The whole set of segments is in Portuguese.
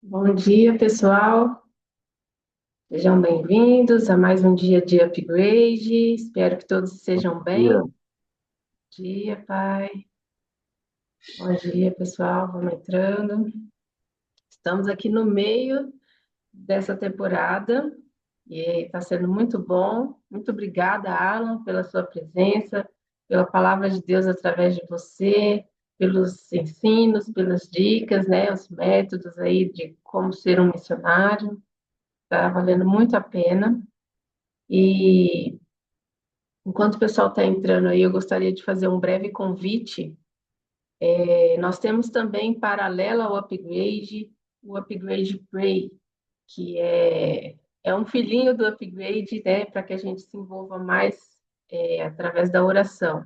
Bom dia, pessoal. Sejam bem-vindos a mais um dia de upgrade. Espero que todos estejam Dia. bem. Bom dia, pai. Bom dia, pessoal. Vamos entrando. Estamos aqui no meio dessa temporada e está sendo muito bom. Muito obrigada, Alan, pela sua presença, pela palavra de Deus através de você, pelos ensinos, pelas dicas, né, os métodos aí de como ser um missionário. Está valendo muito a pena. E enquanto o pessoal está entrando aí, eu gostaria de fazer um breve convite. Nós temos também, em paralelo ao Upgrade, o Upgrade Pray, que é um filhinho do Upgrade, né, para que a gente se envolva mais através da oração.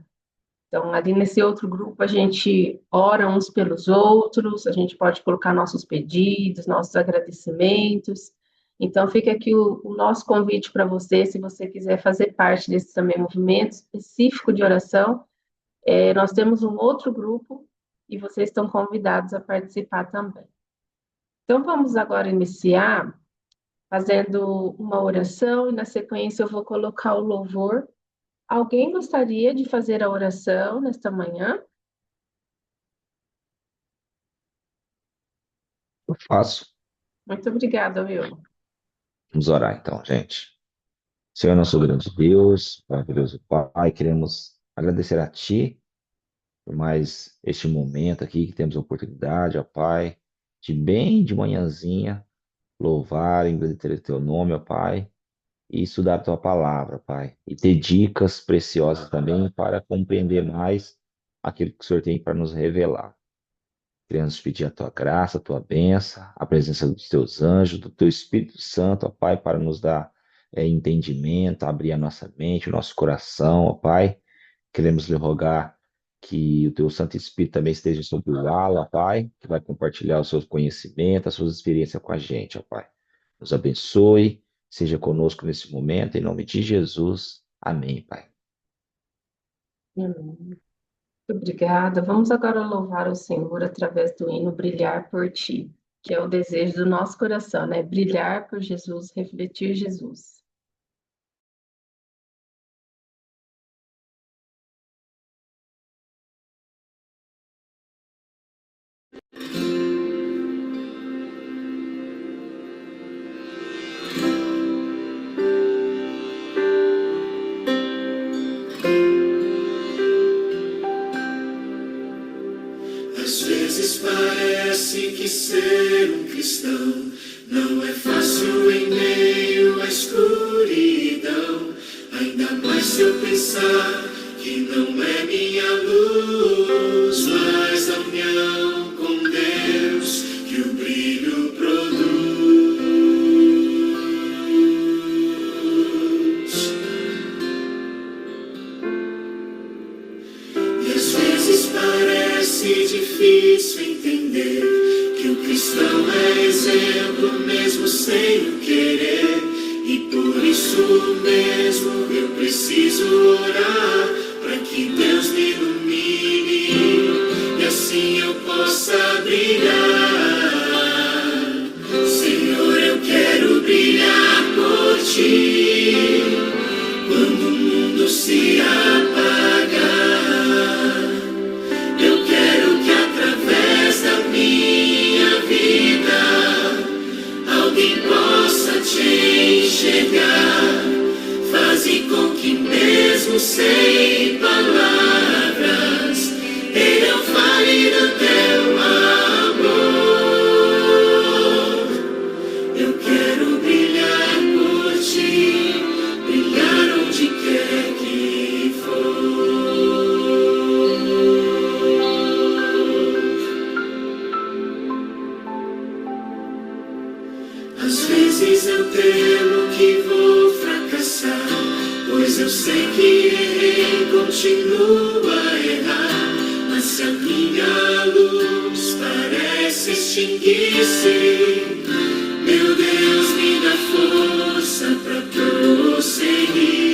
Então, ali nesse outro grupo, a gente ora uns pelos outros, a gente pode colocar nossos pedidos, nossos agradecimentos. Então, fica aqui o nosso convite para você, se você quiser fazer parte desse também movimento específico de oração. Nós temos um outro grupo e vocês estão convidados a participar também. Então, vamos agora iniciar fazendo uma oração e, na sequência, eu vou colocar o louvor. Alguém gostaria de fazer a oração nesta manhã? Eu faço. Muito obrigada, Will. Vamos orar então, gente. Senhor, nosso grande Deus, maravilhoso Pai, queremos agradecer a Ti por mais este momento aqui que temos a oportunidade, ó Pai, de bem de manhãzinha louvar, engrandecer o Teu nome, ó Pai, e estudar a Tua palavra, Pai, e ter dicas preciosas também para compreender mais aquilo que o Senhor tem para nos revelar. Queremos pedir a tua graça, a tua bênção, a presença dos teus anjos, do teu Espírito Santo, ó Pai, para nos dar entendimento, abrir a nossa mente, o nosso coração, ó Pai. Queremos lhe rogar que o teu Santo Espírito também esteja sobre o Ala, ó Pai, que vai compartilhar os seus conhecimentos, as suas experiências com a gente, ó Pai. Nos abençoe, seja conosco nesse momento, em nome de Jesus. Amém, Pai. Muito obrigada. Vamos agora louvar o Senhor através do hino Brilhar por Ti, que é o desejo do nosso coração, né? Brilhar por Jesus, refletir Jesus. Às vezes parece que ser um cristão não é fácil em meio à escuridão. Ainda mais se eu pensar que não é minha luz, mas a união com Deus que o brilho produz. E às vezes parece difícil entender que o cristão é exemplo mesmo sem o querer. E por isso mesmo eu preciso orar para que Deus me ilumine e assim eu possa brilhar. Senhor, eu quero brilhar por Ti quando o mundo se apagar. Eu quero que através da minha vida alguém possa Te enxergar. Faze com que mesmo sem palavras eu fale do Teu amor. Eu quero brilhar por Ti, brilhar onde quer que for. Às vezes eu temo que vou fracassar, pois eu sei que errei, continuo a errar. Mas se a minha luz parece extinguir-se, meu Deus me dá força para prosseguir.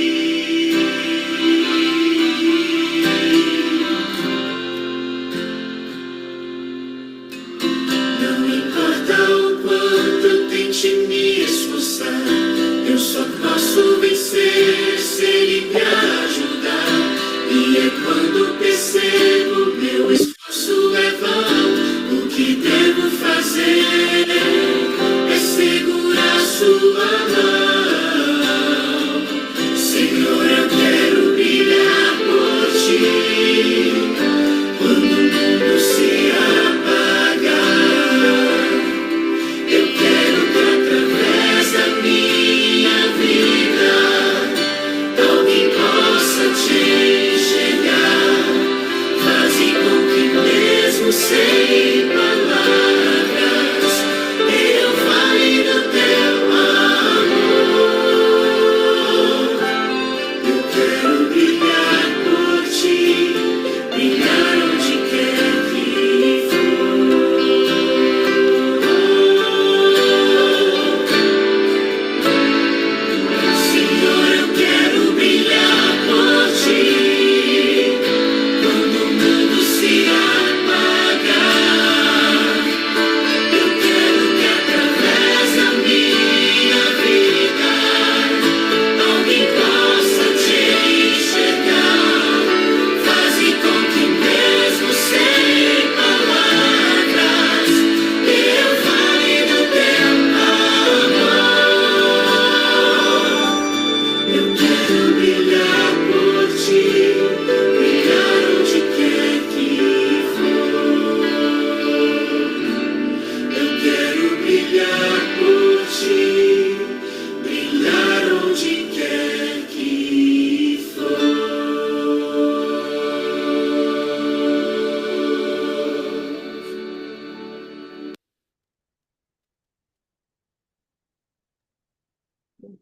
Não importa o quanto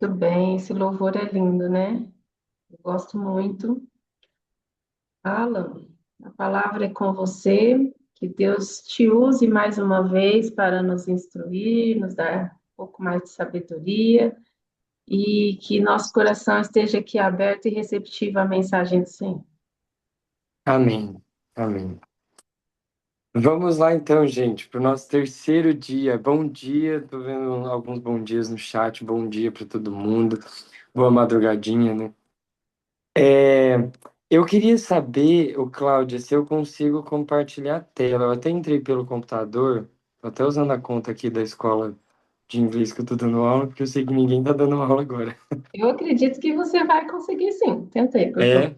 Muito bem, esse louvor é lindo, né? Eu gosto muito. Alan, a palavra é com você. Que Deus te use mais uma vez para nos instruir, nos dar um pouco mais de sabedoria e que nosso coração esteja aqui aberto e receptivo à mensagem do Senhor. Amém. Amém. Vamos lá então, gente, para o nosso terceiro dia. Bom dia, tô vendo alguns bom dias no chat. Bom dia para todo mundo. Boa madrugadinha, né? Eu queria saber, Cláudia, se eu consigo compartilhar a tela. Eu até entrei pelo computador, tô até usando a conta aqui da escola de inglês que eu tô dando aula, porque eu sei que ninguém tá dando aula agora. Eu acredito que você vai conseguir sim. Tentei, por favor. É,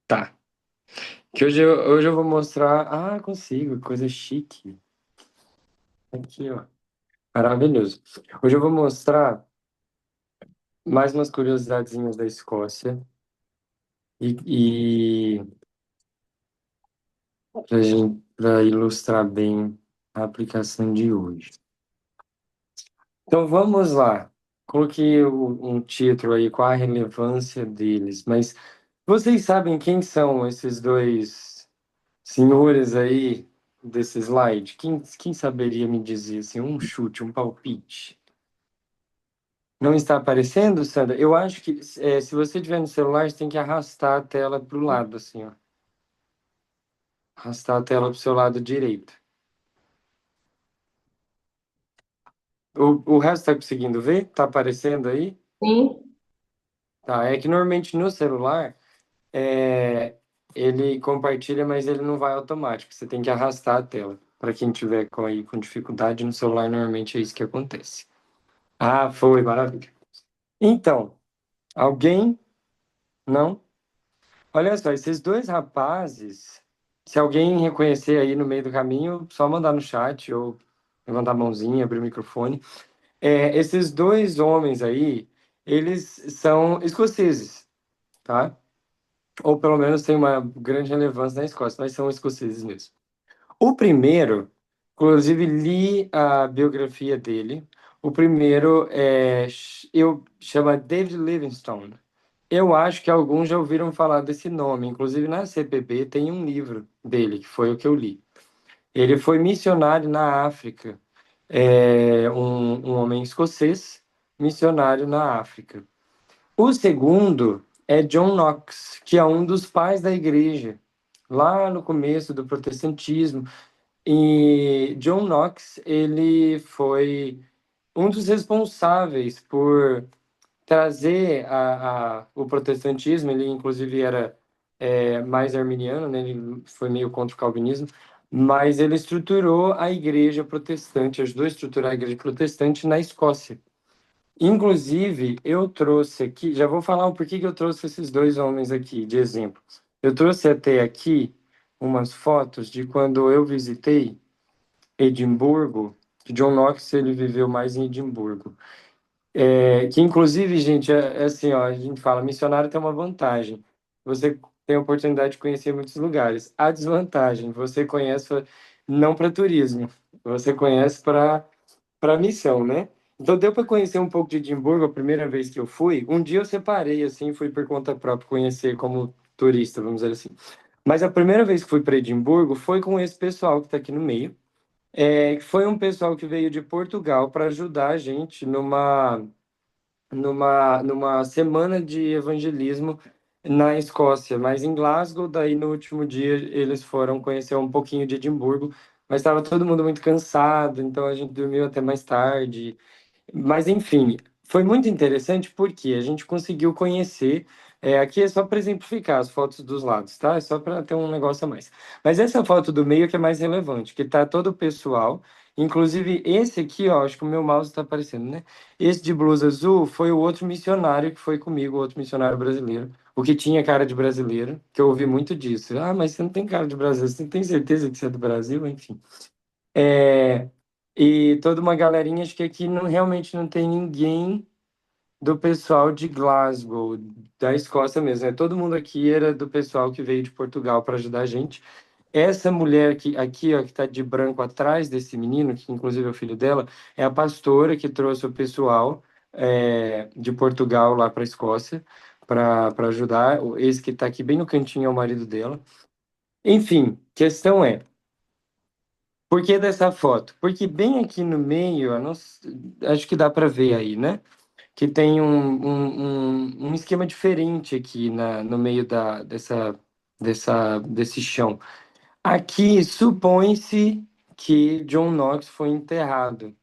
tá. Que hoje eu vou mostrar. Ah, consigo, coisa chique. Aqui, ó. Maravilhoso. Hoje eu vou mostrar mais umas curiosidadezinhas da Escócia e para ilustrar bem a aplicação de hoje. Então vamos lá. Coloquei um título aí, qual a relevância deles, mas vocês sabem quem são esses dois senhores aí desse slide? Quem saberia me dizer assim, um chute, um palpite? Não está aparecendo, Sandra? Eu acho que se você tiver no celular, você tem que arrastar a tela para o lado, assim, ó. Arrastar a tela para o seu lado direito. O resto está conseguindo ver? Está aparecendo aí? Sim, Tá, é que normalmente no celular é, ele compartilha, mas ele não vai automático. Você tem que arrastar a tela. Para quem tiver com dificuldade no celular, normalmente é isso que acontece. Ah, foi, maravilha. Então, alguém? Não? Olha só, esses dois rapazes, se alguém reconhecer aí no meio do caminho, só mandar no chat ou levantar a mãozinha, abrir o microfone. Esses dois homens aí, eles são escoceses, tá? Ou pelo menos têm uma grande relevância na Escócia, mas são escoceses mesmo. O primeiro, inclusive li a biografia dele. O primeiro chama David Livingstone. Eu acho que alguns já ouviram falar desse nome. Inclusive na CPB tem um livro dele, que foi o que eu li. Ele foi missionário na África. Um homem escocês, missionário na África. O segundo é John Knox, que é um dos pais da igreja, lá no começo do protestantismo. E John Knox, ele foi um dos responsáveis por trazer o protestantismo. Ele inclusive era mais arminiano, né? Ele foi meio contra o calvinismo, mas ele estruturou a igreja protestante, ajudou a estruturar a igreja protestante na Escócia. Inclusive, eu trouxe aqui, já vou falar o porquê que eu trouxe esses dois homens aqui de exemplo. Eu trouxe até aqui umas fotos de quando eu visitei Edimburgo. John Knox, ele viveu mais em Edimburgo. Que inclusive, gente, é assim, ó, a gente fala, missionário tem uma vantagem. Você tem a oportunidade de conhecer muitos lugares. A desvantagem, você conhece não para turismo, você conhece para missão, né? Então deu para conhecer um pouco de Edimburgo a primeira vez que eu fui. Um dia eu separei assim, fui por conta própria conhecer como turista, vamos dizer assim. Mas a primeira vez que fui para Edimburgo foi com esse pessoal que está aqui no meio. Que foi um pessoal que veio de Portugal para ajudar a gente numa semana de evangelismo na Escócia, mas em Glasgow. Daí no último dia eles foram conhecer um pouquinho de Edimburgo, mas estava todo mundo muito cansado, então a gente dormiu até mais tarde. Mas, enfim, foi muito interessante porque a gente conseguiu conhecer. Aqui é só para exemplificar as fotos dos lados, tá? É só para ter um negócio a mais. Mas essa foto do meio que é mais relevante, que tá todo o pessoal. Inclusive, esse aqui, ó, acho que o meu mouse está aparecendo, né? Esse de blusa azul foi o outro missionário que foi comigo, o outro missionário brasileiro. O que tinha cara de brasileiro, que eu ouvi muito disso. Ah, mas você não tem cara de brasileiro, você tem certeza que você é do Brasil? Enfim. É, e toda uma galerinha, acho que aqui realmente não tem ninguém do pessoal de Glasgow, da Escócia mesmo, né? Todo mundo aqui era do pessoal que veio de Portugal para ajudar a gente. Essa mulher aqui, ó, que está de branco atrás desse menino, que inclusive é o filho dela, é a pastora que trouxe o pessoal de Portugal lá para a Escócia, para ajudar. Esse que está aqui bem no cantinho é o marido dela. Enfim, questão é, por que dessa foto? Porque bem aqui no meio, acho que dá para ver aí, né? Que tem um esquema diferente aqui no meio desse chão. Aqui supõe-se que John Knox foi enterrado.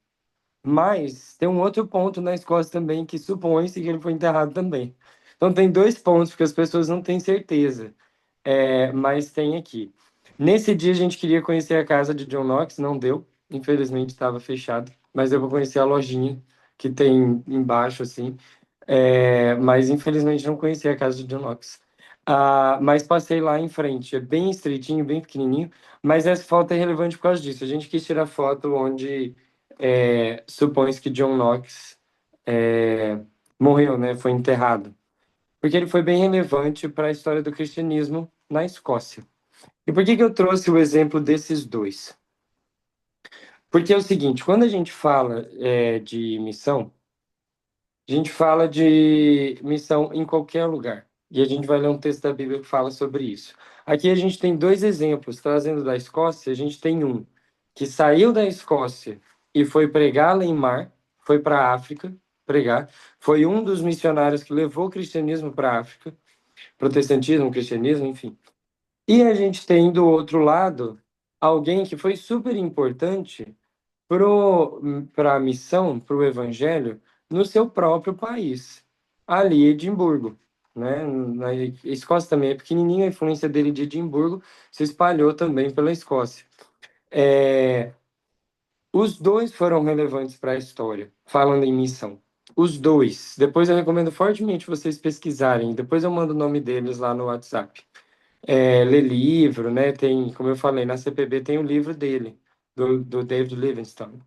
Mas tem um outro ponto na Escócia também que supõe-se que ele foi enterrado também. Então tem dois pontos porque as pessoas não têm certeza. Mas tem aqui. Nesse dia a gente queria conhecer a casa de John Knox, não deu. Infelizmente estava fechado. Mas eu vou conhecer a lojinha que tem embaixo, assim. Mas infelizmente não conheci a casa de John Knox. Mas passei lá em frente. É bem estreitinho, bem pequenininho. Mas essa foto é relevante por causa disso. A gente quis tirar foto onde supõe-se que John Knox morreu, né? Foi enterrado. Porque ele foi bem relevante para a história do cristianismo na Escócia. E por que eu trouxe o exemplo desses dois? Porque é o seguinte, quando a gente fala de missão, a gente fala de missão em qualquer lugar. E a gente vai ler um texto da Bíblia que fala sobre isso. Aqui a gente tem dois exemplos. Trazendo da Escócia, a gente tem um que saiu da Escócia e foi pregar lá em Mar, foi para a África pregar. Foi um dos missionários que levou o cristianismo para a África. Protestantismo, cristianismo, enfim. E a gente tem do outro lado alguém que foi super importante para a missão, para o evangelho, no seu próprio país, ali Edimburgo, né? Na Escócia também é pequenininha, a influência dele de Edimburgo se espalhou também pela Escócia. Os dois foram relevantes para a história, falando em missão. Os dois. Depois eu recomendo fortemente vocês pesquisarem. Depois eu mando o nome deles lá no WhatsApp. Ler livro, né? Tem, como eu falei, na CPB tem o livro dele, do David Livingstone.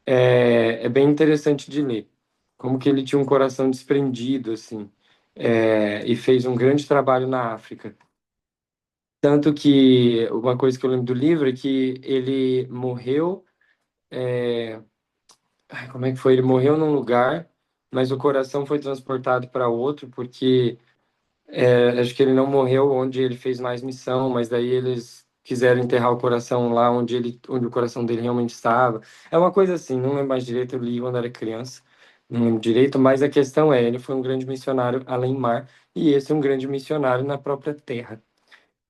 É bem interessante de ler. Como que ele tinha um coração desprendido, assim, e fez um grande trabalho na África. Tanto que uma coisa que eu lembro do livro é que ele morreu. Como é que foi? Ele morreu num lugar, mas o coração foi transportado para outro, porque acho que ele não morreu onde ele fez mais missão, mas daí eles quiseram enterrar o coração lá onde o coração dele realmente estava. É uma coisa assim, não lembro mais direito, eu li quando era criança, não lembro direito, mas a questão é, ele foi um grande missionário além mar, e esse é um grande missionário na própria terra.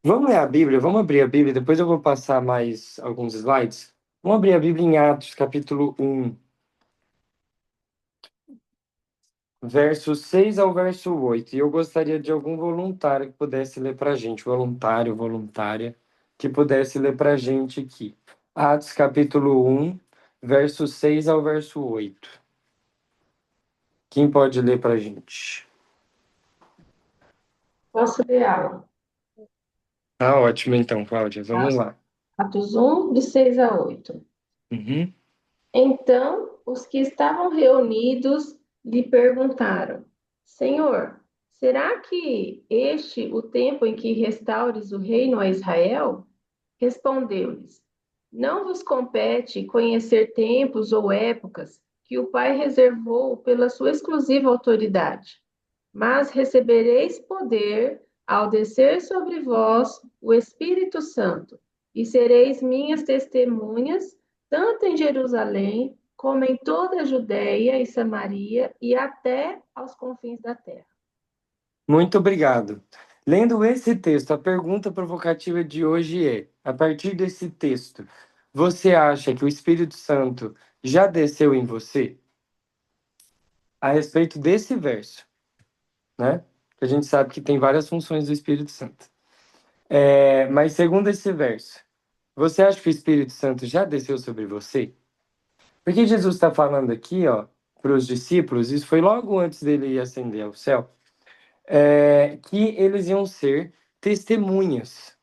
Vamos ler a Bíblia, vamos abrir a Bíblia, depois eu vou passar mais alguns slides. Vamos abrir a Bíblia em Atos, capítulo 1. Verso 6 ao verso 8. E eu gostaria de algum voluntário que pudesse ler para a gente, voluntário, voluntária, que pudesse ler para a gente aqui. Atos capítulo 1, verso 6 ao verso 8. Quem pode ler para a gente? Posso ler algo? Ah, ótimo então, Cláudia, vamos lá. Atos 1, de 6 a 8. Uhum. Então, os que estavam reunidos lhe perguntaram: Senhor, será que este o tempo em que restaures o reino a Israel? Respondeu-lhes: Não vos compete conhecer tempos ou épocas que o Pai reservou pela sua exclusiva autoridade, mas recebereis poder ao descer sobre vós o Espírito Santo, e sereis minhas testemunhas, tanto em Jerusalém, como em toda a Judéia e Samaria, e até aos confins da terra. Muito obrigado. Lendo esse texto, a pergunta provocativa de hoje é: a partir desse texto, você acha que o Espírito Santo já desceu em você? A respeito desse verso, né? Que a gente sabe que tem várias funções do Espírito Santo. Mas segundo esse verso, você acha que o Espírito Santo já desceu sobre você? Porque Jesus está falando aqui, ó, para os discípulos, isso foi logo antes dele ir ascender ao céu, que eles iam ser testemunhas.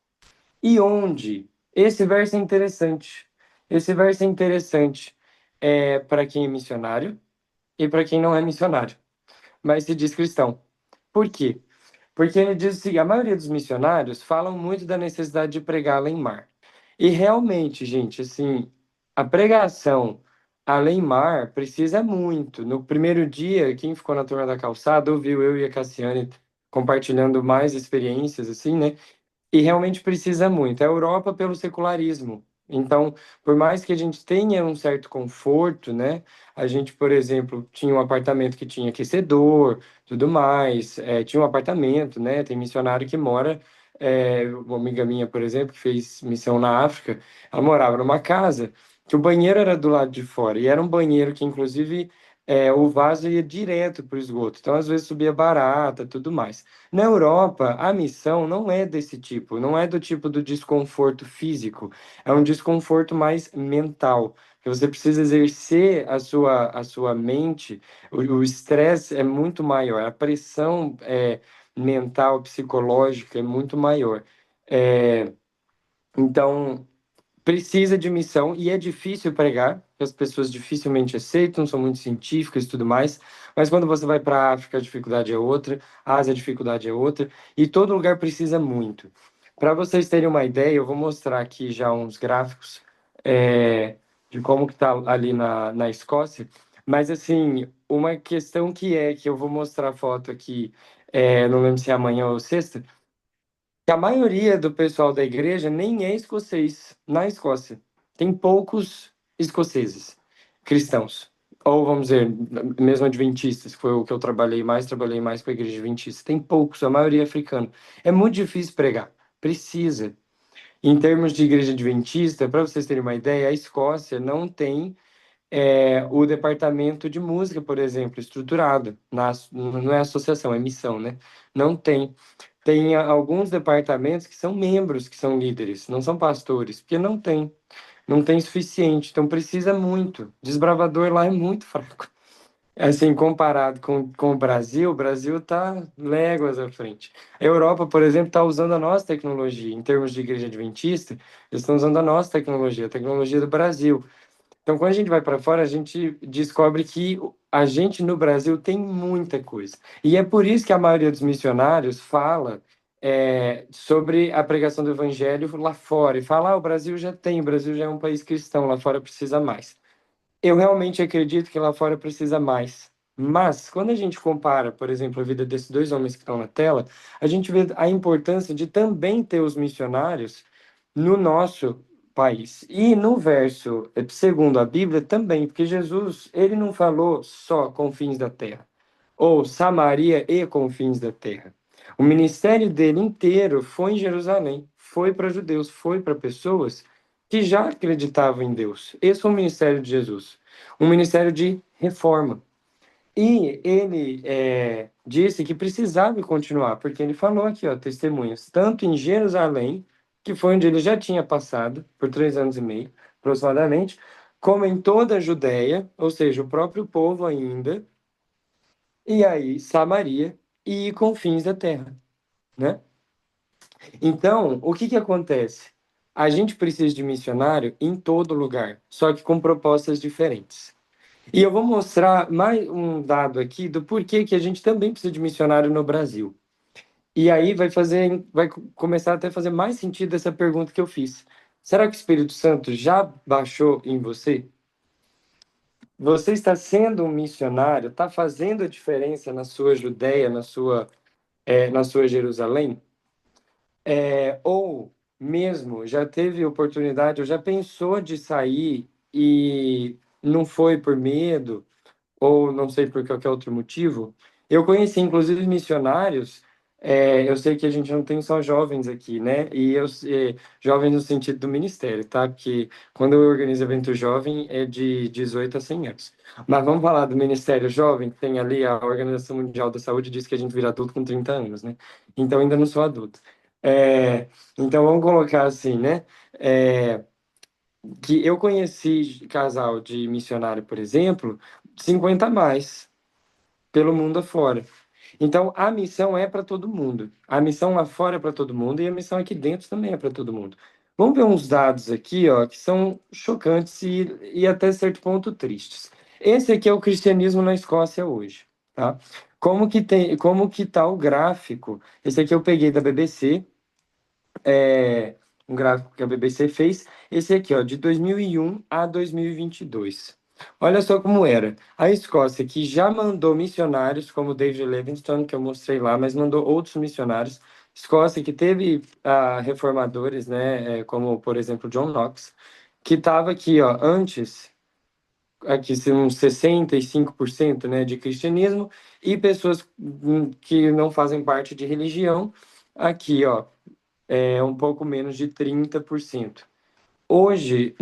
E onde? Esse verso é interessante. Esse verso é interessante para quem é missionário e para quem não é missionário, mas se diz cristão. Por quê? Porque ele diz que a maioria dos missionários falam muito da necessidade de pregar lá em mar. E realmente, gente, assim, a pregação Além-mar precisa muito. No primeiro dia, quem ficou na turma da calçada ouviu eu e a Cassiane compartilhando mais experiências, assim, né? E realmente precisa muito. A Europa pelo secularismo. Então, por mais que a gente tenha um certo conforto, né? A gente, por exemplo, tinha um apartamento que tinha aquecedor, tudo mais. Tinha um apartamento, né? Tem missionário que mora. Uma amiga minha, por exemplo, que fez missão na África, ela morava numa casa que o banheiro era do lado de fora. E era um banheiro que, inclusive, o vaso ia direto para o esgoto. Então, às vezes, subia barata, tudo mais. Na Europa, a missão não é desse tipo, não é do tipo do desconforto físico, é um desconforto mais mental, que você precisa exercer a sua mente, o estresse é muito maior, a pressão mental, psicológica é muito maior. É, então, precisa de missão e é difícil pregar, porque as pessoas dificilmente aceitam, são muito científicas e tudo mais, mas quando você vai para a África, a dificuldade é outra, a Ásia, a dificuldade é outra, e todo lugar precisa muito. Para vocês terem uma ideia, eu vou mostrar aqui já uns gráficos de como que está ali na Escócia, mas assim, uma questão que eu vou mostrar a foto aqui, não lembro se é amanhã ou sexta, que a maioria do pessoal da igreja nem é escocês na Escócia. Tem poucos escoceses cristãos. Ou vamos dizer, mesmo adventistas, que foi o que eu trabalhei mais com a igreja adventista. Tem poucos, a maioria é africana. É muito difícil pregar. Precisa. Em termos de igreja adventista, para vocês terem uma ideia, a Escócia não tem o departamento de música, por exemplo, estruturado. Não é associação, é missão, né? Não tem. Tem alguns departamentos que são membros, que são líderes, não são pastores, porque não tem suficiente, então precisa muito. Desbravador lá é muito fraco. Assim, comparado com o Brasil está léguas à frente. A Europa, por exemplo, está usando a nossa tecnologia, em termos de igreja adventista, eles estão usando a nossa tecnologia, a tecnologia do Brasil. Então, quando a gente vai para fora, a gente descobre que a gente no Brasil tem muita coisa. E é por isso que a maioria dos missionários fala sobre a pregação do evangelho lá fora. E fala, o Brasil já tem, o Brasil já é um país cristão, lá fora precisa mais. Eu realmente acredito que lá fora precisa mais. Mas, quando a gente compara, por exemplo, a vida desses dois homens que estão na tela, a gente vê a importância de também ter os missionários no nosso país. E no verso, segundo a Bíblia, também, porque Jesus, ele não falou só confins da terra, ou Samaria e confins da terra. O ministério dele inteiro foi em Jerusalém, foi para judeus, foi para pessoas que já acreditavam em Deus. Esse foi o ministério de Jesus, um ministério de reforma. E ele disse que precisava continuar, porque ele falou aqui, ó, testemunhas, tanto em Jerusalém, que foi onde ele já tinha passado por 3 anos e meio, aproximadamente, como em toda a Judéia, ou seja, o próprio povo ainda, e aí Samaria e confins da terra, né? Então, o que que acontece? A gente precisa de missionário em todo lugar, só que com propostas diferentes. E eu vou mostrar mais um dado aqui do porquê que a gente também precisa de missionário no Brasil. E aí vai começar até a fazer mais sentido essa pergunta que eu fiz. Será que o Espírito Santo já baixou em você? Você está sendo um missionário? Está fazendo a diferença na sua Judéia, na sua Jerusalém? Ou mesmo já teve oportunidade, ou já pensou de sair e não foi por medo, ou não sei por qualquer outro motivo. Eu conheci, inclusive, missionários. Eu sei que a gente não tem só jovens aqui, né? Jovens no sentido do ministério, tá? Porque quando eu organizo evento jovem é de 18 a 100 anos. Mas vamos falar do Ministério Jovem, que tem ali a Organização Mundial da Saúde, diz que a gente vira adulto com 30 anos, né? Então ainda não sou adulto. Então vamos colocar assim, né? Que eu conheci casal de missionário, por exemplo, 50 a mais, pelo mundo afora. Então, a missão é para todo mundo. A missão lá fora é para todo mundo e a missão aqui dentro também é para todo mundo. Vamos ver uns dados aqui, ó, que são chocantes e até certo ponto tristes. Esse aqui é o cristianismo na Escócia hoje, tá? Como que tá o gráfico? Esse aqui eu peguei da BBC, um gráfico que a BBC fez. Esse aqui, ó, de 2001 a 2022. Olha só como era. A Escócia, que já mandou missionários, como David Livingstone, que eu mostrei lá, mas mandou outros missionários. Escócia, que teve reformadores, né, como, por exemplo, John Knox, que estava aqui, ó, antes, aqui uns 65%, né, de cristianismo, e pessoas que não fazem parte de religião, aqui, ó, um pouco menos de 30%. Hoje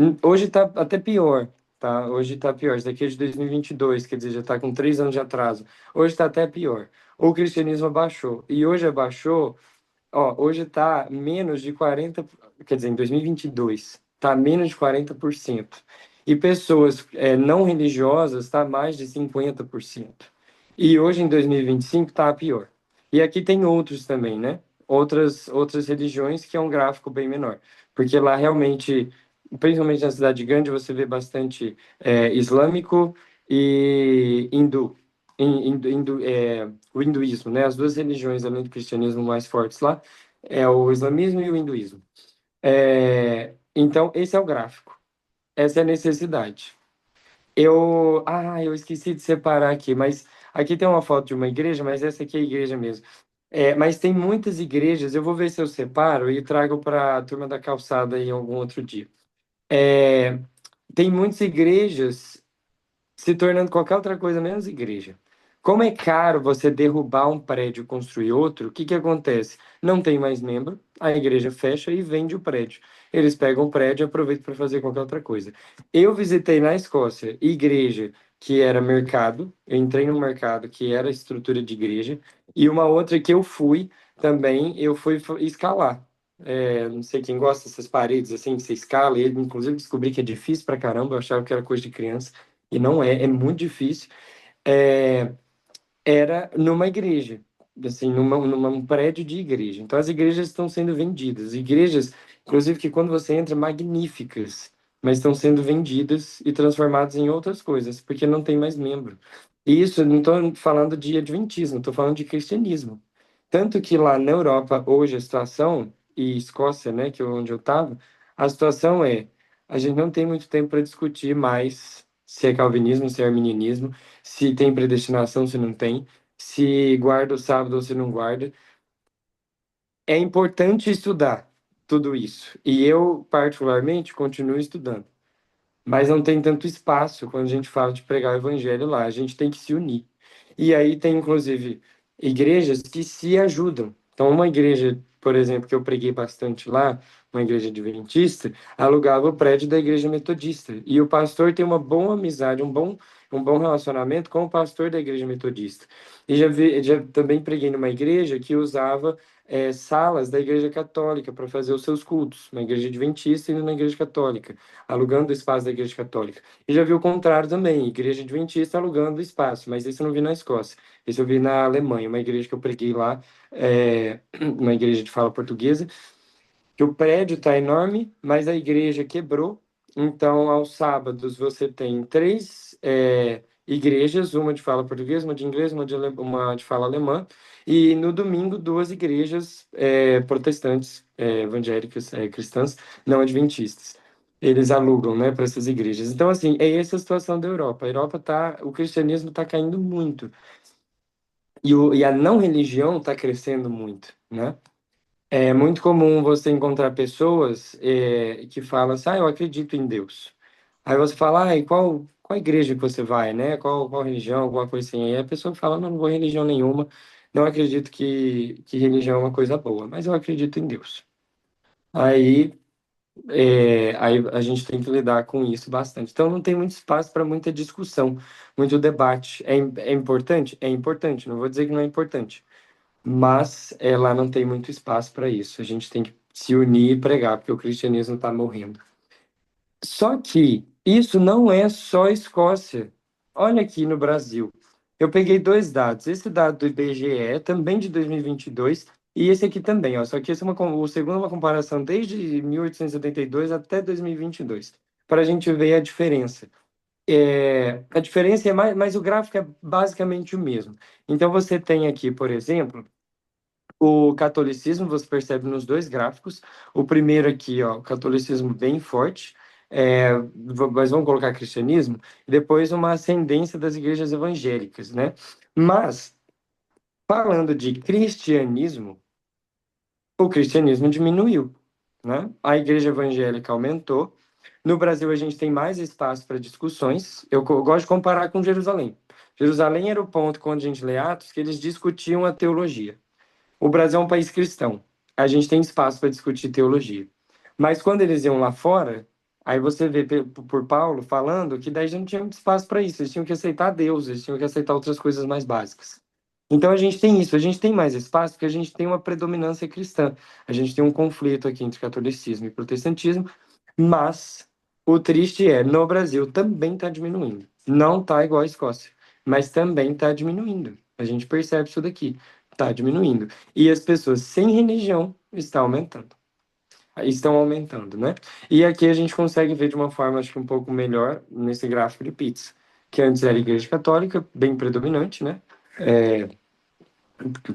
tá até pior, tá? Hoje tá pior. Isso daqui é de 2022, quer dizer, já tá com 3 anos de atraso. Hoje tá até pior. O cristianismo abaixou. E hoje abaixou, ó, hoje tá menos de 40, quer dizer, em 2022, tá menos de 40%. E pessoas não religiosas tá mais de 50%. E hoje, em 2025, tá pior. E aqui tem outros também, né? Outras religiões que é um gráfico bem menor. Porque lá realmente, principalmente na cidade grande, você vê bastante islâmico e hindu. O hinduísmo, né? As duas religiões, além do cristianismo, mais fortes lá, é o islamismo e o hinduísmo. Então, esse é o gráfico. Essa é a necessidade. Eu esqueci de separar aqui, mas aqui tem uma foto de uma igreja, mas essa aqui é a igreja mesmo. Mas tem muitas igrejas, eu vou ver se eu separo e trago para a turma da calçada em algum outro dia. É, Tem muitas igrejas se tornando qualquer outra coisa menos igreja. Como é caro você derrubar um prédio e construir outro, o que que acontece? Não tem mais membro, a igreja fecha e vende o prédio. Eles pegam o prédio e aproveitam para fazer qualquer outra coisa. Eu visitei na Escócia igreja que era mercado, eu entrei no mercado que era estrutura de igreja, e uma outra que eu fui também, eu fui escalar. Não sei quem gosta dessas paredes assim, que você escala, e inclusive descobri que é difícil pra caramba, eu achava que era coisa de criança. E não é muito difícil. É, Era numa igreja, assim, num prédio de igreja. Então, as igrejas estão sendo vendidas. Igrejas, inclusive, que quando você entra, magníficas, mas estão sendo vendidas e transformadas em outras coisas, porque não tem mais membro. E isso, eu não estou falando de adventismo, estou falando de cristianismo. Tanto que lá na Europa, hoje, a situação, e Escócia, né, que é onde eu estava, a situação a gente não tem muito tempo para discutir mais se é calvinismo, se é arminianismo, se tem predestinação, se não tem, se guarda o sábado ou se não guarda. É importante estudar tudo isso. E eu, particularmente, continuo estudando. Mas não tem tanto espaço quando a gente fala de pregar o evangelho lá. A gente tem que se unir. E aí tem, inclusive, igrejas que se ajudam. Então, uma igreja, por exemplo, que eu preguei bastante lá, uma igreja adventista, alugava o prédio da igreja metodista. E o pastor tem uma boa amizade, um bom relacionamento com o pastor da igreja metodista. E já também preguei numa igreja que usava salas da igreja católica para fazer os seus cultos, uma igreja adventista e uma igreja católica, alugando o espaço da igreja católica. E já vi o contrário também, igreja adventista alugando o espaço, mas isso eu não vi na Escócia. Isso eu vi na Alemanha, uma igreja que eu preguei lá, uma igreja de fala portuguesa, que o prédio está enorme, mas a igreja quebrou. Então, aos sábados, você tem três igrejas, uma de fala portuguesa, uma de inglês, uma de fala alemã, e no domingo, duas igrejas protestantes, evangélicas, cristãs, não adventistas. Eles alugam, né, para essas igrejas. Então, assim, é essa a situação da Europa. A Europa o cristianismo está caindo muito. E a não religião está crescendo muito, né? É muito comum você encontrar pessoas que falam assim, eu acredito em Deus. Aí você fala, e qual igreja que você vai, né? Qual religião, alguma coisa assim. Aí a pessoa fala, não vou em religião nenhuma, não acredito que religião é uma coisa boa, mas eu acredito em Deus. Aí, aí a gente tem que lidar com isso bastante. Então não tem muito espaço para muita discussão, muito debate. É importante? É importante, não vou dizer que não é importante, mas lá não tem muito espaço para isso. A gente tem que se unir e pregar, porque o cristianismo está morrendo. Só que isso não é só Escócia. Olha aqui no Brasil. Eu peguei dois dados. Esse dado do IBGE, também de 2022, e esse aqui também. Ó. Só que esse o segundo é uma comparação desde 1872 até 2022, para a gente ver a diferença. A diferença é mais, mas o gráfico é basicamente o mesmo. Então, você tem aqui, por exemplo, o catolicismo, você percebe nos dois gráficos. O primeiro aqui, ó, o catolicismo bem forte, mas vamos colocar cristianismo, e depois uma ascendência das igrejas evangélicas, né? Mas, falando de cristianismo, o cristianismo diminuiu, né? A igreja evangélica aumentou. No Brasil, a gente tem mais espaço para discussões. Eu gosto de comparar com Jerusalém. Jerusalém era o ponto, quando a gente lê Atos, que eles discutiam a teologia. O Brasil é um país cristão. A gente tem espaço para discutir teologia. Mas quando eles iam lá fora, aí você vê por Paulo falando que daí já não tinha muito espaço para isso. Eles tinham que aceitar Deus, eles tinham que aceitar outras coisas mais básicas. Então a gente tem isso, a gente tem mais espaço porque a gente tem uma predominância cristã. A gente tem um conflito aqui entre catolicismo e protestantismo, mas o triste é, no Brasil também está diminuindo. Não está igual à Escócia, mas também está diminuindo. A gente percebe isso daqui, está diminuindo. E as pessoas sem religião estão aumentando, né? E aqui a gente consegue ver de uma forma, acho que um pouco melhor, nesse gráfico de pizza, que antes era a Igreja Católica, bem predominante, né?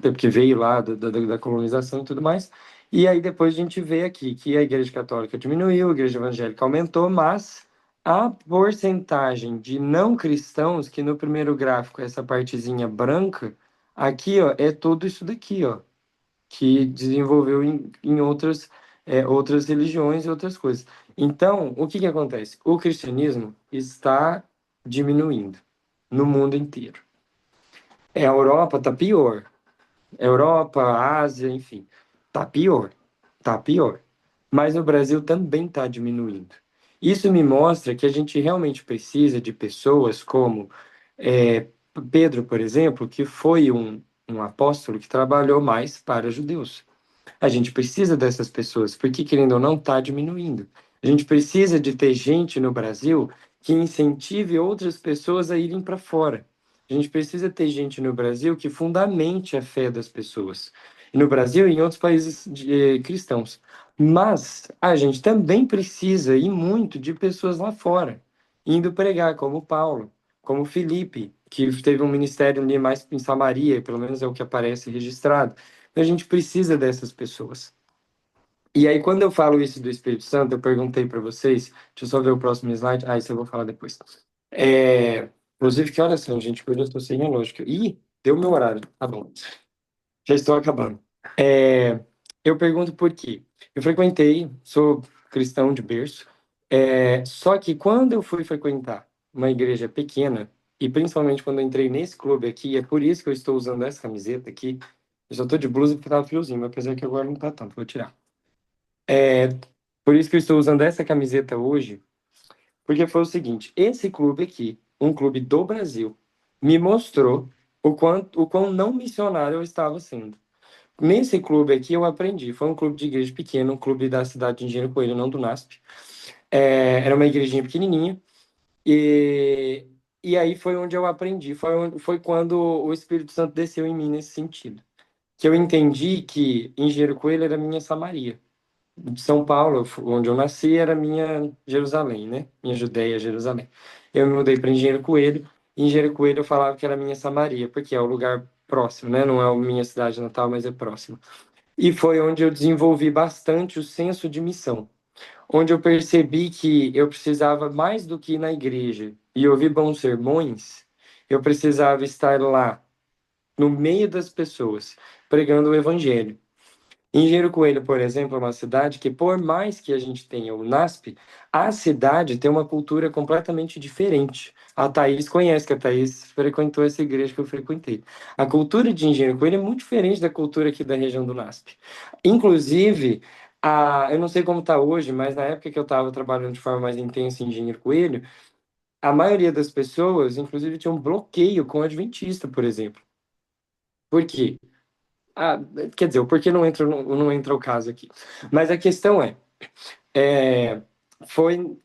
Porque veio lá da colonização e tudo mais. E aí depois a gente vê aqui que a Igreja Católica diminuiu, a Igreja Evangélica aumentou, mas a porcentagem de não cristãos, que no primeiro gráfico é essa partezinha branca, aqui, ó, é tudo isso daqui, ó, que desenvolveu em outras religiões e outras coisas. Então, o que que acontece? O cristianismo está diminuindo no mundo inteiro. A Europa está pior. Europa, Ásia, enfim, tá pior, tá pior. Mas no Brasil também está diminuindo. Isso me mostra que a gente realmente precisa de pessoas como é, Pedro, por exemplo, que foi um apóstolo que trabalhou mais para judeus. A gente precisa dessas pessoas, porque, querendo ou não, está diminuindo. A gente precisa de ter gente no Brasil que incentive outras pessoas a irem para fora. A gente precisa ter gente no Brasil que fundamente a fé das pessoas. E no Brasil e em outros países cristãos. Mas a gente também precisa, e muito, de pessoas lá fora, indo pregar, como Paulo, como Felipe, que teve um ministério ali mais em Samaria, pelo menos é o que aparece registrado. A gente precisa dessas pessoas. E aí, quando eu falo isso do Espírito Santo, eu perguntei para vocês, deixa eu só ver o próximo slide. Isso eu vou falar depois. Inclusive, que horas são, gente? Porque eu estou sem relógio. Ih, deu meu horário. Tá bom. Já estou acabando. Eu pergunto por quê. Eu frequentei, sou cristão de berço, só que quando eu fui frequentar uma igreja pequena, e principalmente quando eu entrei nesse clube aqui, é por isso que eu estou usando essa camiseta aqui. Eu só tô de blusa porque tava friozinho, mas apesar que agora não tá tanto, vou tirar. Por isso que eu estou usando essa camiseta hoje, porque foi o seguinte, esse clube aqui, um clube do Brasil, me mostrou o quão não missionário eu estava sendo. Nesse clube aqui eu aprendi, foi um clube de igreja pequeno, um clube da cidade de Engenheiro Coelho, não do NASP. Era uma igrejinha pequenininha, e aí foi onde eu aprendi, foi quando o Espírito Santo desceu em mim nesse sentido. Que eu entendi que Engenheiro Coelho era minha Samaria. De São Paulo, onde eu nasci, era minha Jerusalém, né? Minha Judéia, Jerusalém. Eu me mudei para Engenheiro Coelho, e Engenheiro Coelho eu falava que era minha Samaria, porque é o lugar próximo, né? Não é a minha cidade natal, mas é próximo. E foi onde eu desenvolvi bastante o senso de missão, onde eu percebi que eu precisava, mais do que ir na igreja e ouvir bons sermões, eu precisava estar lá, no meio das pessoas, pregando o evangelho. Engenheiro Coelho, por exemplo, é uma cidade que, por mais que a gente tenha o NASP, a cidade tem uma cultura completamente diferente. A Thaís conhece, que a Thaís frequentou essa igreja que eu frequentei. A cultura de Engenheiro Coelho é muito diferente da cultura aqui da região do NASP. Inclusive, eu não sei como está hoje, mas na época que eu estava trabalhando de forma mais intensa em Engenheiro Coelho, a maioria das pessoas, inclusive, tinha um bloqueio com o Adventista, por exemplo. Por quê? Ah, quer dizer, o porquê não entra o caso aqui. Mas a questão foi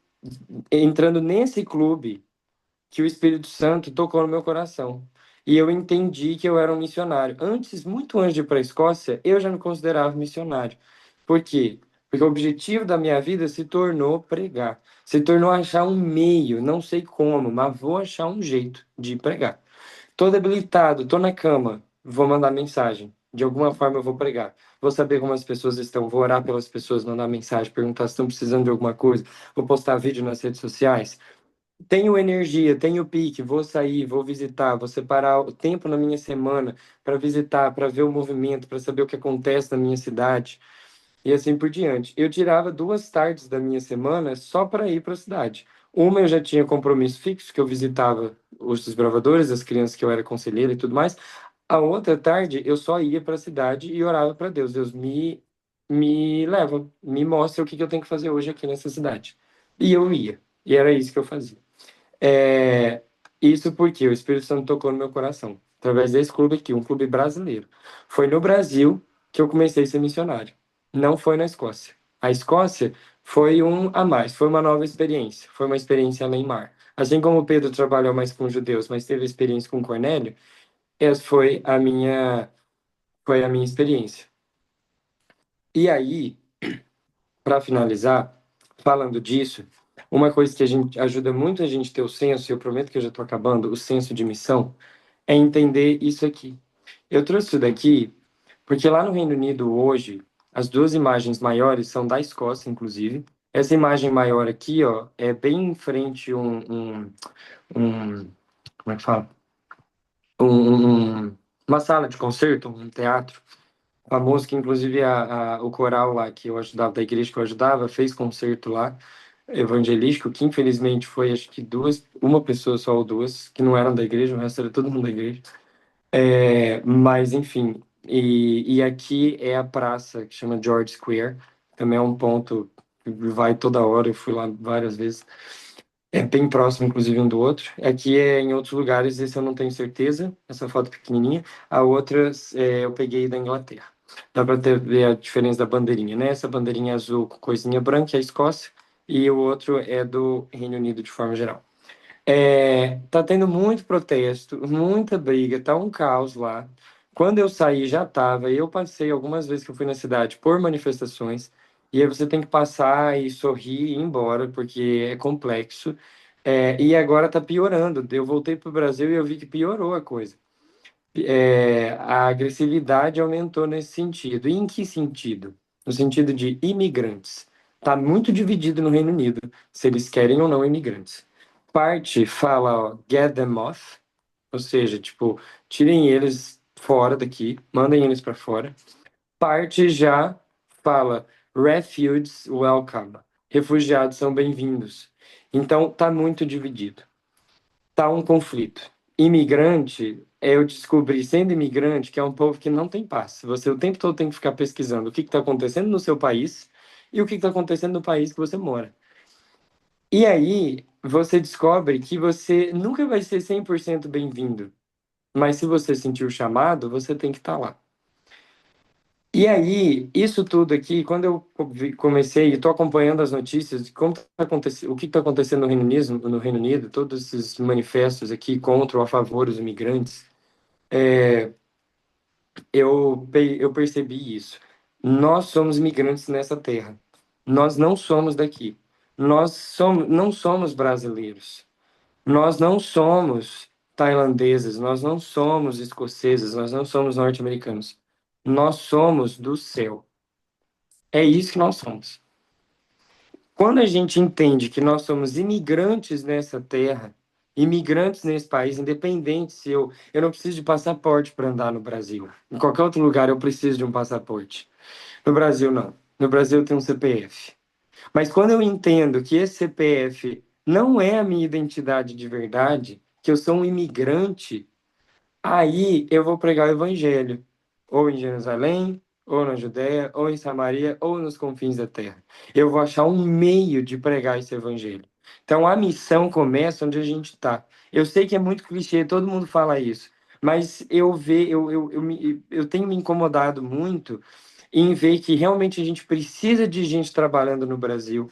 entrando nesse clube que o Espírito Santo tocou no meu coração. E eu entendi que eu era um missionário. Muito antes de ir para a Escócia, eu já me considerava missionário. Por quê? Porque o objetivo da minha vida se tornou pregar. Se tornou achar um meio, não sei como, mas vou achar um jeito de pregar. Tô debilitado, tô na cama, vou mandar mensagem. De alguma forma eu vou pregar. Vou saber como as pessoas estão, vou orar pelas pessoas, mandar mensagem, perguntar se estão precisando de alguma coisa, vou postar vídeo nas redes sociais. Tenho energia, tenho pique, vou sair, vou visitar, vou separar o tempo na minha semana para visitar, para ver o movimento, para saber o que acontece na minha cidade e assim por diante. Eu tirava 2 tardes da minha semana só para ir para a cidade. Uma eu já tinha compromisso fixo, que eu visitava os desbravadores, as crianças que eu era conselheiro e tudo mais. A outra tarde eu só ia para a cidade e orava para Deus. Deus me leva, me mostra o que eu tenho que fazer hoje aqui nessa cidade. E eu ia. E era isso que eu fazia. É, isso porque o Espírito Santo tocou no meu coração, através desse clube aqui, um clube brasileiro. Foi no Brasil que eu comecei a ser missionário, não foi na Escócia. A Escócia foi um a mais, foi uma nova experiência, foi uma experiência além mar. Assim como Pedro trabalhou mais com judeus, mas teve experiência com Cornélio, essa foi a minha experiência. E aí, para finalizar, falando disso, uma coisa que a gente ajuda muito a gente ter o senso, e eu prometo que eu já estou acabando, o senso de missão, é entender isso aqui. Eu trouxe isso daqui porque lá no Reino Unido hoje, as 2 imagens maiores são da Escócia, inclusive. Essa imagem maior aqui, ó, é bem em frente como é que fala? Uma sala de concerto, um teatro famoso que inclusive o coral lá que eu ajudava, da igreja que eu ajudava, fez concerto lá, evangelístico, que infelizmente foi acho que uma pessoa só ou duas, que não eram da igreja, o resto era todo mundo da igreja. Mas, enfim, e aqui é a praça que chama George Square, também é um ponto que vai toda hora, eu fui lá várias vezes, é bem próximo, inclusive, um do outro. Aqui é em outros lugares, esse eu não tenho certeza, essa foto pequenininha, a outra eu peguei da Inglaterra. Dá para ver a diferença da bandeirinha, né? Essa bandeirinha azul com coisinha branca é a Escócia, e o outro é do Reino Unido de forma geral. Tá tendo muito protesto, muita briga, tá um caos lá. Quando eu saí já tava, eu passei algumas vezes que eu fui na cidade por manifestações, e aí você tem que passar e sorrir e ir embora, porque é complexo. E agora tá piorando. Eu voltei pro Brasil e eu vi que piorou a coisa. A agressividade aumentou nesse sentido. E em que sentido? No sentido de imigrantes. Tá muito dividido no Reino Unido, se eles querem ou não imigrantes. Parte fala, ó, get them off, ou seja, tipo, tirem eles fora daqui, mandem eles para fora. Parte já fala, refugees welcome, refugiados são bem-vindos. Então, tá muito dividido. Tá um conflito. Imigrante, eu descobri, sendo imigrante, que é um povo que não tem paz. Você o tempo todo tem que ficar pesquisando o que está acontecendo no seu país e o que está acontecendo no país que você mora. E aí, você descobre que você nunca vai ser 100% bem-vindo. Mas se você sentir o chamado, você tem que estar lá. E aí, isso tudo aqui, quando eu comecei e estou acompanhando as notícias de como o que está acontecendo no Reino Unido, todos esses manifestos aqui contra ou a favor dos imigrantes, eu percebi isso. Nós somos imigrantes nessa terra. Nós não somos daqui. Não somos brasileiros. Nós não somos tailandeses, nós não somos escoceses, nós não somos norte-americanos. Nós somos do céu. É isso que nós somos. Quando a gente entende que nós somos imigrantes nessa terra, imigrantes nesse país, independente se eu não preciso de passaporte para andar no Brasil. Em qualquer outro lugar eu preciso de um passaporte. No Brasil, não. No Brasil eu tenho um CPF. Mas quando eu entendo que esse CPF não é a minha identidade de verdade, que eu sou um imigrante, aí eu vou pregar o evangelho, ou em Jerusalém, ou na Judéia, ou em Samaria, ou nos confins da terra. Eu vou achar um meio de pregar esse evangelho. Então a missão começa onde a gente está. Eu sei que é muito clichê, todo mundo fala isso, mas eu tenho me incomodado muito em ver que realmente a gente precisa de gente trabalhando no Brasil,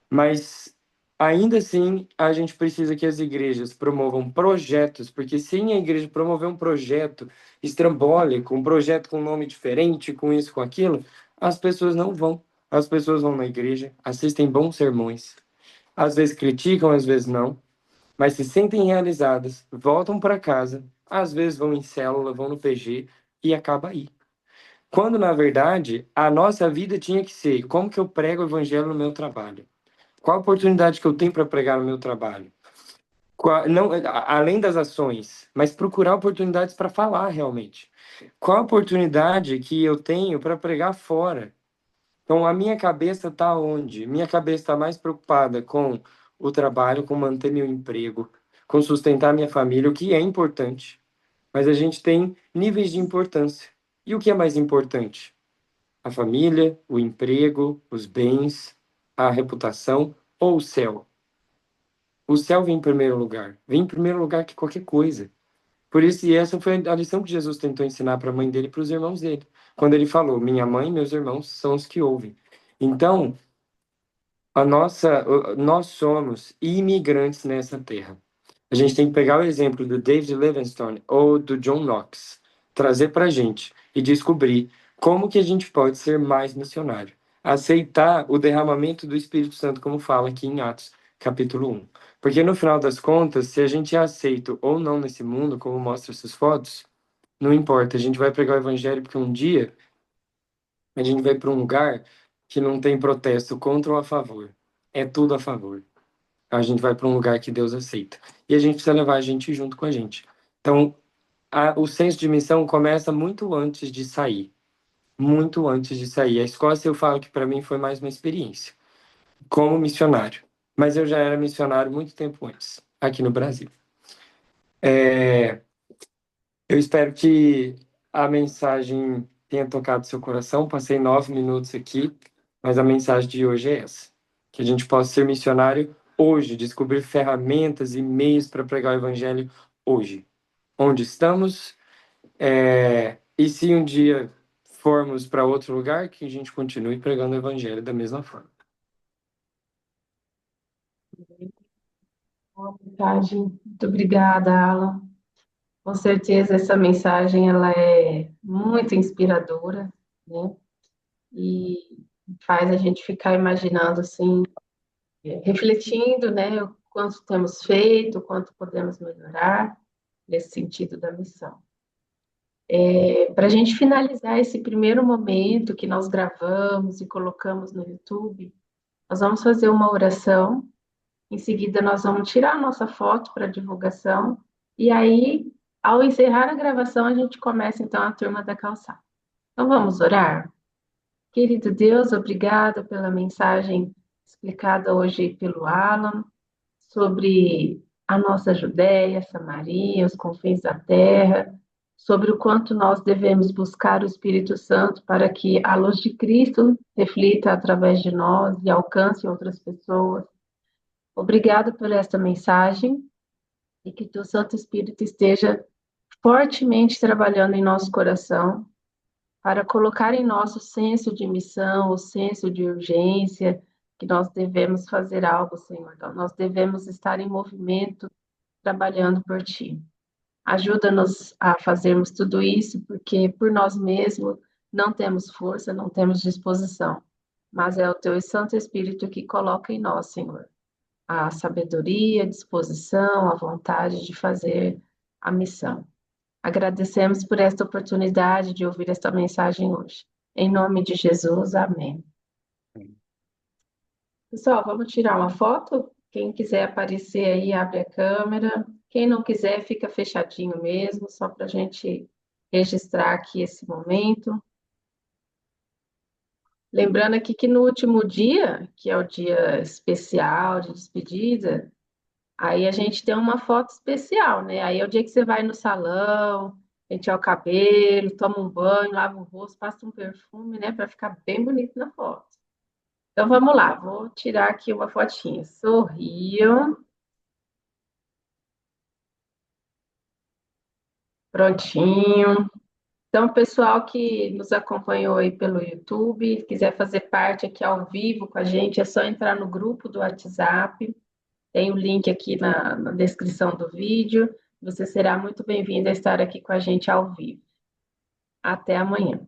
mas ainda assim a gente precisa que as igrejas promovam projetos, porque sem a igreja promover um projeto estrambólico, um projeto com um nome diferente, com isso, com aquilo, as pessoas não vão. As pessoas vão na igreja, assistem bons sermões, às vezes criticam, às vezes não, mas se sentem realizadas, voltam para casa, às vezes vão em célula, vão no PG e acaba aí. Quando, na verdade, a nossa vida tinha que ser como que eu prego o evangelho no meu trabalho? Qual a oportunidade que eu tenho para pregar no meu trabalho? Não, além das ações, mas procurar oportunidades para falar realmente. Qual a oportunidade que eu tenho para pregar fora? Então, a minha cabeça está onde? Minha cabeça está mais preocupada com o trabalho, com manter meu emprego, com sustentar minha família, o que é importante. Mas a gente tem níveis de importância. E o que é mais importante? A família, o emprego, os bens, a reputação ou o céu? O céu vem em primeiro lugar. Vem em primeiro lugar que qualquer coisa. Por isso, e essa foi a lição que Jesus tentou ensinar para a mãe dele e para os irmãos dele. Quando ele falou: minha mãe e meus irmãos são os que ouvem. Então, nós somos imigrantes nessa terra. A gente tem que pegar o exemplo do David Livingstone ou do John Knox, trazer para a gente e descobrir como que a gente pode ser mais missionário. Aceitar o derramamento do Espírito Santo, como fala aqui em Atos, capítulo 1. Porque no final das contas, se a gente é aceito ou não nesse mundo, como mostra essas fotos, não importa, a gente vai pregar o evangelho porque um dia a gente vai para um lugar que não tem protesto contra ou a favor. É tudo a favor. A gente vai para um lugar que Deus aceita. E a gente precisa levar a gente junto com a gente. Então, o senso de missão começa muito antes de sair. Muito antes de sair. A Escócia, eu falo que para mim foi mais uma experiência, como missionário. Mas eu já era missionário muito tempo antes, aqui no Brasil. Eu espero que a mensagem tenha tocado seu coração. Passei 9 minutos aqui, mas a mensagem de hoje é essa: que a gente possa ser missionário hoje, descobrir ferramentas e meios para pregar o evangelho hoje, onde estamos, e se um dia formos para outro lugar, que a gente continue pregando o evangelho da mesma forma. Boa mensagem. Muito obrigada, Alan. Com certeza essa mensagem ela é muito inspiradora, né? E faz a gente ficar imaginando assim, refletindo, né, o quanto temos feito, o quanto podemos melhorar nesse sentido da missão. Para a gente finalizar esse primeiro momento que nós gravamos e colocamos no YouTube, nós vamos fazer uma oração. Em seguida, nós vamos tirar a nossa foto para divulgação. E aí, ao encerrar a gravação, a gente começa então a turma da calçada. Então, vamos orar? Querido Deus, obrigada pela mensagem explicada hoje pelo Alan sobre a nossa Judéia, Samaria, os confins da terra, sobre o quanto nós devemos buscar o Espírito Santo para que a luz de Cristo reflita através de nós e alcance outras pessoas. Obrigado por esta mensagem e que teu Santo Espírito esteja fortemente trabalhando em nosso coração para colocar em nós o senso de missão, o senso de urgência, que nós devemos fazer algo, Senhor. Nós devemos estar em movimento, trabalhando por Ti. Ajuda-nos a fazermos tudo isso, porque por nós mesmos não temos força, não temos disposição, mas é o Teu Santo Espírito que coloca em nós, Senhor, a sabedoria, a disposição, a vontade de fazer a missão. Agradecemos por esta oportunidade de ouvir esta mensagem hoje. Em nome de Jesus, amém. Pessoal, vamos tirar uma foto? Quem quiser aparecer aí, abre a câmera. Quem não quiser, fica fechadinho mesmo, só para a gente registrar aqui esse momento. Lembrando aqui que no último dia, que é o dia especial de despedida, aí a gente tem uma foto especial, né? Aí é o dia que você vai no salão, pentear o cabelo, toma um banho, lava o rosto, passa um perfume, né? Para ficar bem bonito na foto. Então vamos lá, vou tirar aqui uma fotinha. Sorriam. Prontinho. Então, pessoal que nos acompanhou aí pelo YouTube, quiser fazer parte aqui ao vivo com a gente, é só entrar no grupo do WhatsApp. Tem o link aqui na descrição do vídeo. Você será muito bem-vindo a estar aqui com a gente ao vivo. Até amanhã.